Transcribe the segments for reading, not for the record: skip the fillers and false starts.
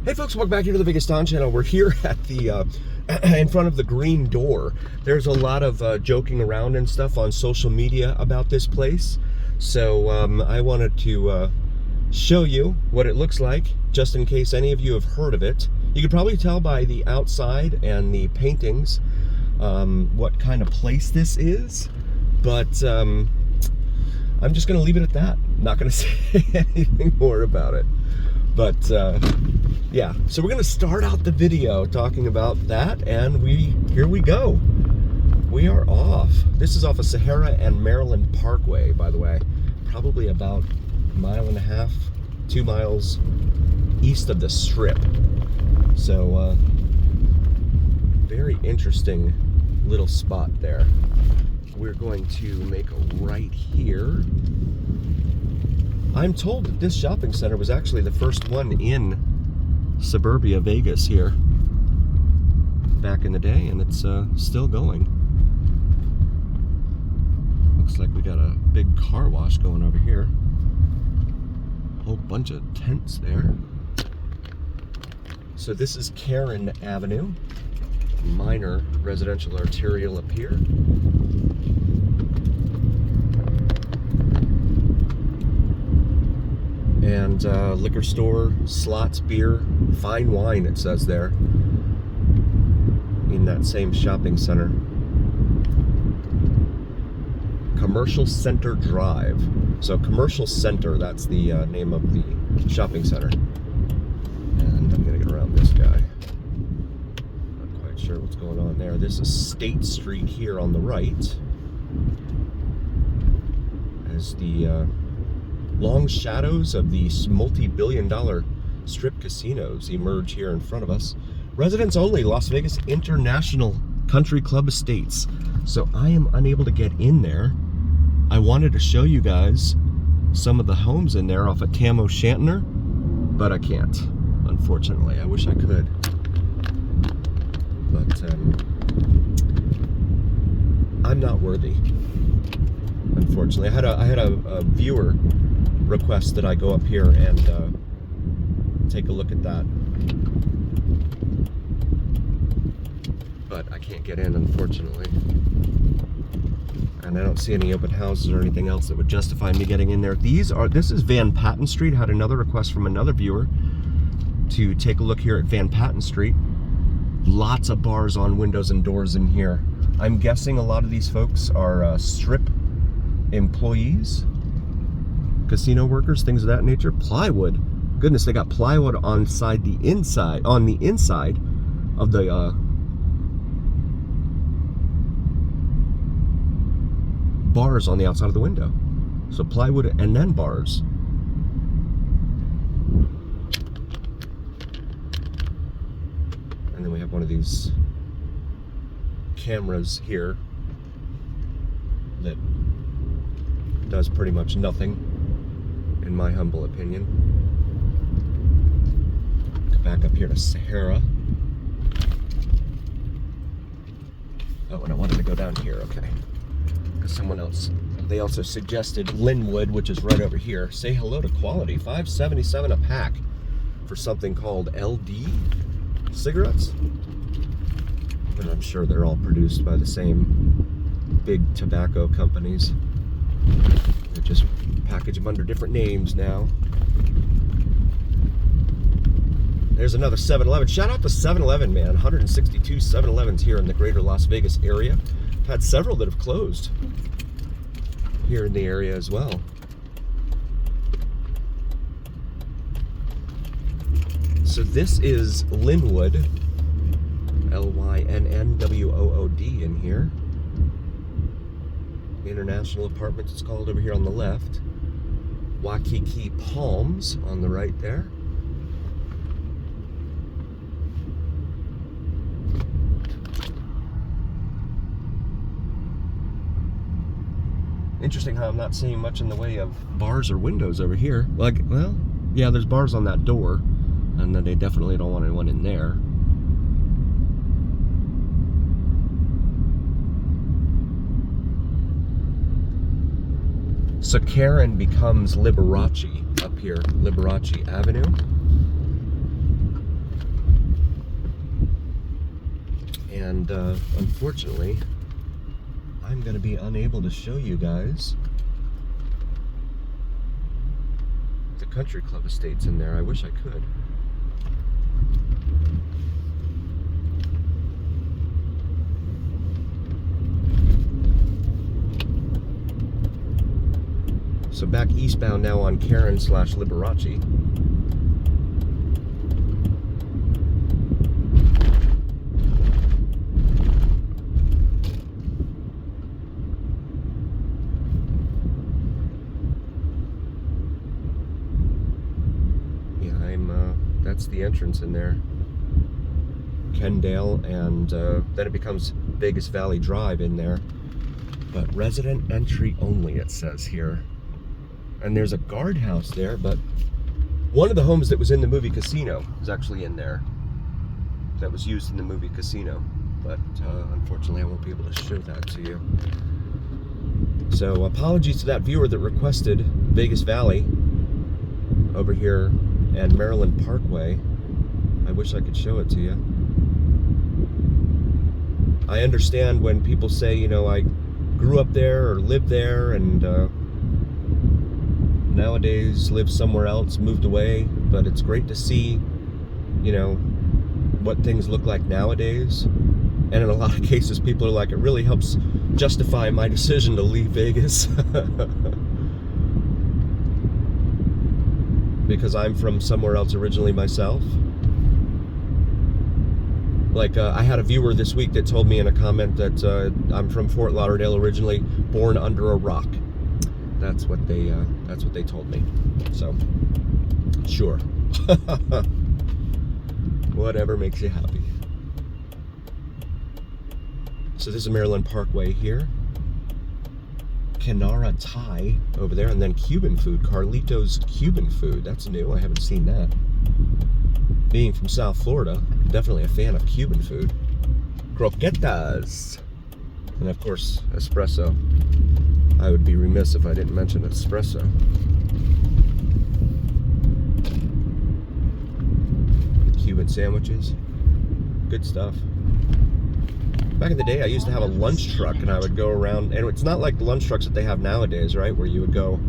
Hey folks, welcome back here to the Vegas Don channel. We're here at the in front of the Green Door. There's a lot of joking around and stuff on social media about this place. So I wanted to show you what it looks like, just in case any of you have heard of it. You could probably tell by the outside and the paintings what kind of place this is, but I'm just going to leave it at that. I'm not going to say anything more about it. But yeah, so we're going to start out the video talking about that, and here we go. We are off. This is off of Sahara and Maryland Parkway, by the way. Probably about 1.5 miles, 2 miles east of the Strip. So very interesting little spot there. We're going to make a right here. I'm told that this shopping center was actually the first one in suburbia Vegas here back in the day, and it's still going. Looks like we got a big car wash going over here. A whole bunch of tents there. So this is Karen Avenue, minor residential arterial up here. And liquor store, slots, beer, fine wine, it says there, in that same shopping center. Commercial Center Drive. So Commercial Center, that's the name of the shopping center. And I'm gonna get around this guy. Not quite sure what's going on there. This is State Street here on the right. As the long shadows of these multi-billion-dollar strip casinos emerge here in front of us. Residents only, Las Vegas International Country Club Estates. So I am unable to get in there. I wanted to show you guys some of the homes in there off of Tam O'Shanter, but I can't, unfortunately. I wish I could. But I'm not worthy, unfortunately. I had a viewer request that I go up here and take a look at that, but I can't get in, unfortunately, and I don't see any open houses or anything else that would justify me getting in there. This is Van Patten Street. Had another request from another viewer to take a look here at Van Patten Street. Lots of bars on windows and doors in here. I'm guessing a lot of these folks are strip employees, casino workers, things of that nature. Plywood, goodness, they got plywood on the inside of the bars on the outside of the window. So plywood and then bars. And then we have one of these cameras here that does pretty much nothing, in my humble opinion. Go back up here to Sahara. Oh, and I wanted to go down here, okay. Because someone else, they also suggested Lynwood, which is right over here. Say hello to quality, $5.77 a pack for something called LD cigarettes. But I'm sure they're all produced by the same big tobacco companies. They just package them under different names now. There's another 7-Eleven. Shout out to 7-Eleven, man. 162 7-Elevens here in the greater Las Vegas area. I've had several that have closed here in the area as well. So this is Lynwood, Lynnwood in here. International Apartments, it's called, over here on the left. Waikiki Palms on the right there. Interesting how I'm not seeing much in the way of bars or windows over here. Like, well, yeah, there's bars on that door, and then they definitely don't want anyone in there. So Karen becomes Liberace up here, Liberace Avenue. And unfortunately, I'm going to be unable to show you guys the country club estates in there. I wish I could. So back eastbound now on Karen/Liberace. That's the entrance in there. Kendale, and then it becomes Vegas Valley Drive in there. But resident entry only, it says here. And there's a guardhouse there, but one of the homes that was in the movie Casino is actually in there. That was used in the movie Casino. But unfortunately, I won't be able to show that to you. So apologies to that viewer that requested Vegas Valley over here and Maryland Parkway. I wish I could show it to you. I understand when people say, you know, I grew up there or lived there and nowadays live somewhere else, moved away, but it's great to see, you know, what things look like nowadays. And in a lot of cases, people are like, it really helps justify my decision to leave Vegas. Because I'm from somewhere else originally myself. Like, I had a viewer this week that told me in a comment that I'm from Fort Lauderdale originally, born under a rock. That's what they told me. So, sure. Whatever makes you happy. So this is Maryland Parkway here. Kenara Thai over there, and then Cuban food, Carlito's Cuban food. That's new, I haven't seen that. Being from South Florida, definitely a fan of Cuban food. Croquetas! And of course, espresso. I would be remiss if I didn't mention espresso. Cuban sandwiches. Good stuff. Back in the day, I used to have a lunch truck, and I would go around, and it's not like the lunch trucks that they have nowadays, right? Where you would go,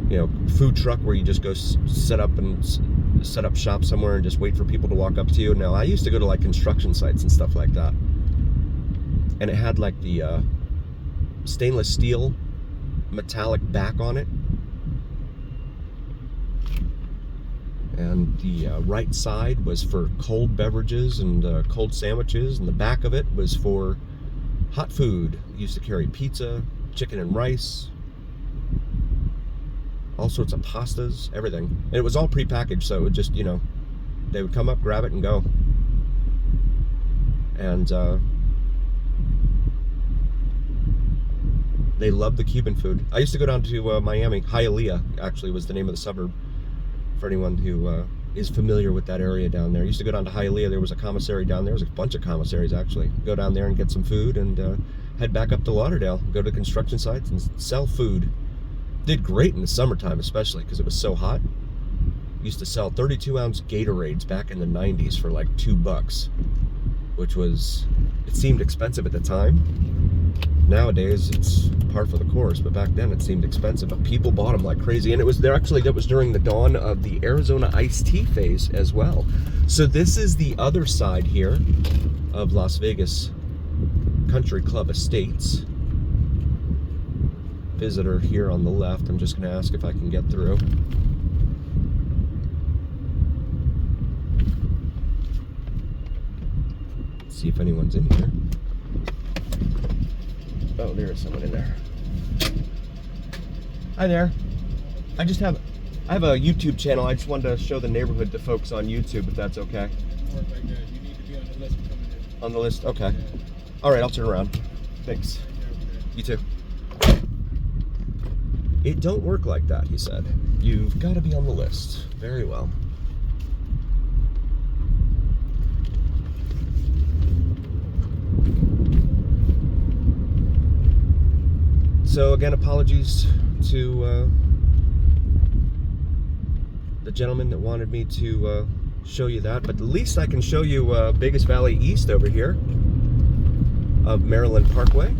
you know, food truck where you just go set up shop somewhere and just wait for people to walk up to you. No, I used to go to like construction sites and stuff like that. And it had like the stainless steel metallic back on it. And the right side was for cold beverages and cold sandwiches, and the back of it was for hot food. It used to carry pizza, chicken and rice, all sorts of pastas, everything. And it was all prepackaged, so it would just, you know, they would come up, grab it, and go. And they loved the Cuban food. I used to go down to Miami. Hialeah, actually, was the name of the suburb. For anyone who is familiar with that area down there. I used to go down to Hialeah. There was a commissary down there. There was a bunch of commissaries, actually. Go down there and get some food and head back up to Lauderdale. Go to construction sites and sell food. Did great in the summertime, especially, because it was so hot. Used to sell 32-ounce Gatorades back in the 90s for like $2, which was, it seemed expensive at the time. Nowadays, it's par for the course, but back then it seemed expensive. But people bought them like crazy, and it was there. Actually, that was during the dawn of the Arizona iced tea phase as well. So this is the other side here of Las Vegas Country Club Estates. Visitor here on the left. I'm just going to ask if I can get through. Let's see if anyone's in here. Oh, there is someone in there. Hi there. I have a YouTube channel. I just wanted to show the neighborhood to folks on YouTube, if that's okay. Work like that. You need to be on the list coming in. On the list? Okay. Yeah. All right, I'll turn around. Thanks. You too. It don't work like that, he said. You've got to be on the list. Very well. So again, apologies to the gentleman that wanted me to show you that, but at least I can show you Vegas Valley East over here. of Maryland Parkway.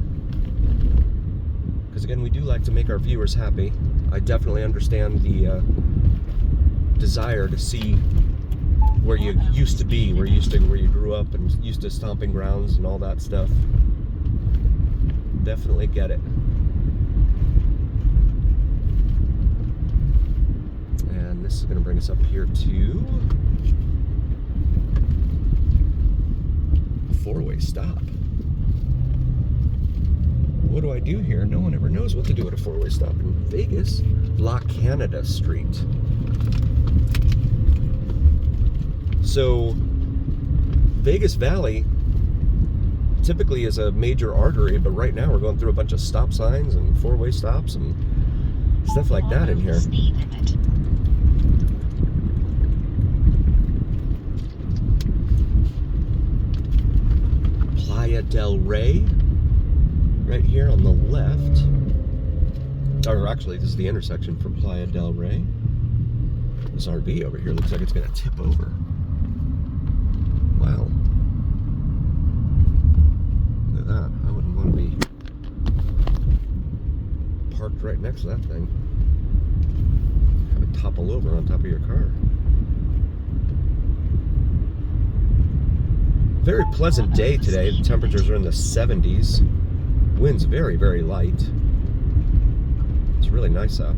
Because again, we do like to make our viewers happy. I definitely understand the desire to see where you used to be, where you grew up and used to stomping grounds and all that stuff. Definitely get it. And this is going to bring us up here to a four-way stop. What do I do here? No one ever knows what to do at a four-way stop in Vegas. La Canada Street. So, Vegas Valley typically is a major artery, but right now we're going through a bunch of stop signs and four-way stops and stuff like that in here. Playa del Rey, right here on the left. Or actually, this is the intersection for Playa del Rey. This RV over here looks like it's going to tip over. Wow. Look at that. I wouldn't want to be parked right next to that thing. Have it topple over on top of your car. Very pleasant day today. The temperatures are in the 70s. Wind's very, very light. It's really nice out.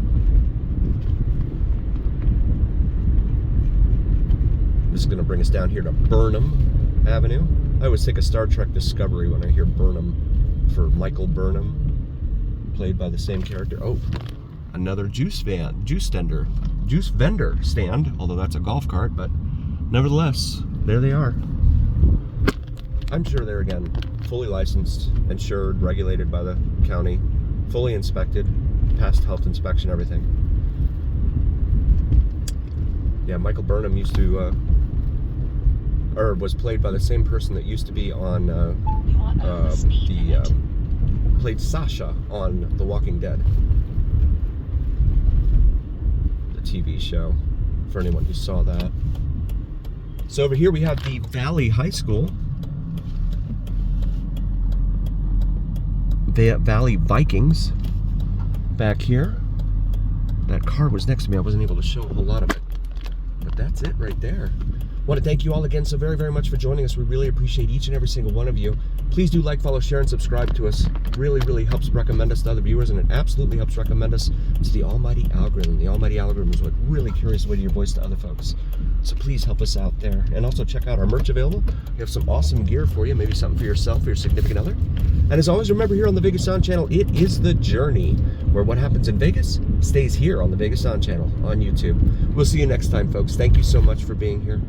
This is going to bring us down here to Burnham Avenue. I always think of Star Trek Discovery when I hear Burnham, for Michael Burnham, played by the same character. Oh, another juice vendor stand, although that's a golf cart, but nevertheless, there they are. I'm sure they're, again, fully licensed, insured, regulated by the county, fully inspected, passed health inspection, everything. Yeah, Michael Burnham used to, or was played by the same person that used to be on, played Sasha on The Walking Dead, the TV show, for anyone who saw that. So over here we have the Valley High School. The Valley Vikings back here. That car was next to me. I wasn't able to show a whole lot of it. But that's it right there. I want to thank you all again so very, very much for joining us. We really appreciate each and every single one of you. Please do like, follow, share, and subscribe to us. It really, really helps recommend us to other viewers, and it absolutely helps recommend us to the almighty algorithm. The almighty algorithm is what really carries away your voice to other folks. So please help us out there. And also check out our merch available. We have some awesome gear for you, maybe something for yourself or your significant other. And as always, remember, here on the Vegas Sound Channel, it is the journey, where what happens in Vegas stays here on the Vegas Sound Channel on YouTube. We'll see you next time, folks. Thank you so much for being here.